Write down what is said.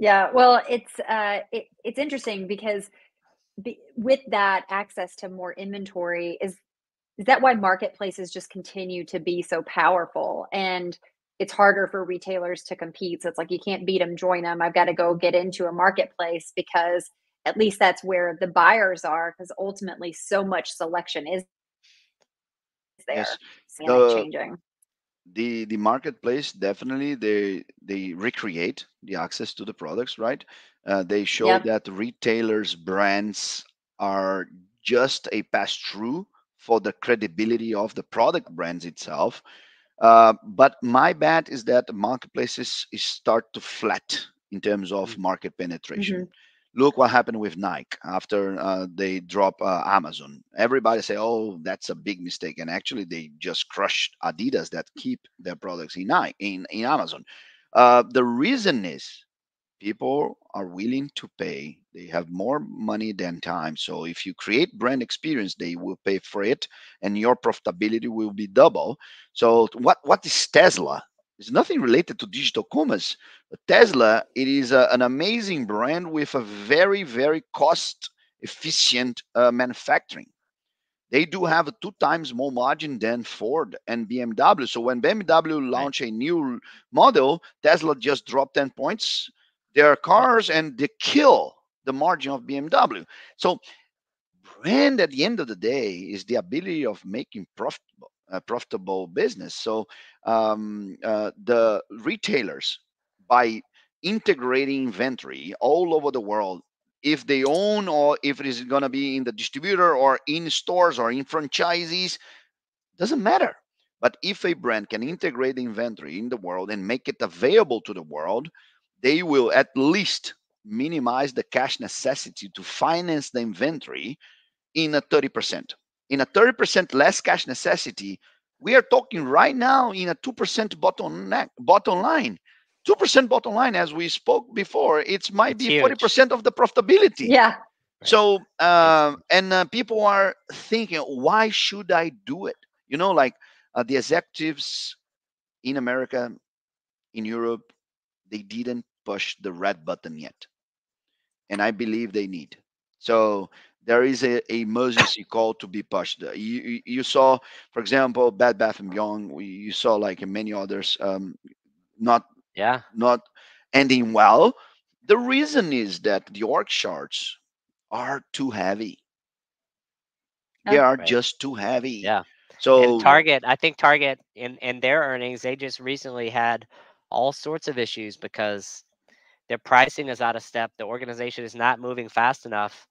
Yeah, well, it's interesting because with that access to more inventory, is that why marketplaces just continue to be so powerful? And it's harder for retailers to compete. So it's like you can't beat them, join them. I've got to go get into a marketplace because at least that's where the buyers are. Because ultimately, so much selection is Yes. there. And it The changing. the marketplace definitely they recreate the access to the products, right? They show Yep. that retailers brands are just a pass through for the credibility of the product brands itself. But my bet is that the marketplaces is start to flat in terms of market penetration. Hmm. Look what happened with Nike after they drop Amazon. Everybody say, "Oh, that's a big mistake," and actually they just crushed Adidas that keep their products in Nike in Amazon. The reason is people are willing to pay. They have more money than time. So if you create brand experience, they will pay for it, and your profitability will be double. So what is Tesla? It's nothing related to digital commerce. Tesla, it is an amazing brand with a very cost efficient manufacturing. They do have 2 times more margin than Ford and BMW. So when BMW Right. launch a new model, Tesla just drop 10 points their Yep. cars and they kill the margin of BMW. So brand at the end of the day is the ability of making profitable business. So the retailers, by integrating inventory all over the world, if they own or if it is going to be in the distributor or in stores or in franchisees, doesn't matter. But if a brand can integrate the inventory in the world and make it available to the world, they will at least minimize the cash necessity to finance the inventory in a 30%. In a 30% less cash necessity, we are talking right now in a 2% bottom line. 2% bottom line, as we spoke before, it might It's be huge. 40% of the profitability. Yeah. Right. So, It's and people are thinking, why should I do it? Like the executives in America, in Europe, they didn't push the red button yet, and I believe they need. So there is a emergency call to be pushed. You saw, for example, Bed Bath and Beyond. You saw like many others, not yeah. not ending well. The reason is that the org charts are too heavy. They Oh, are Right. just too heavy. Yeah. And So Target, I think Target in their earnings, they just recently had all sorts of issues because their pricing is out of step. The organization is not moving fast enough.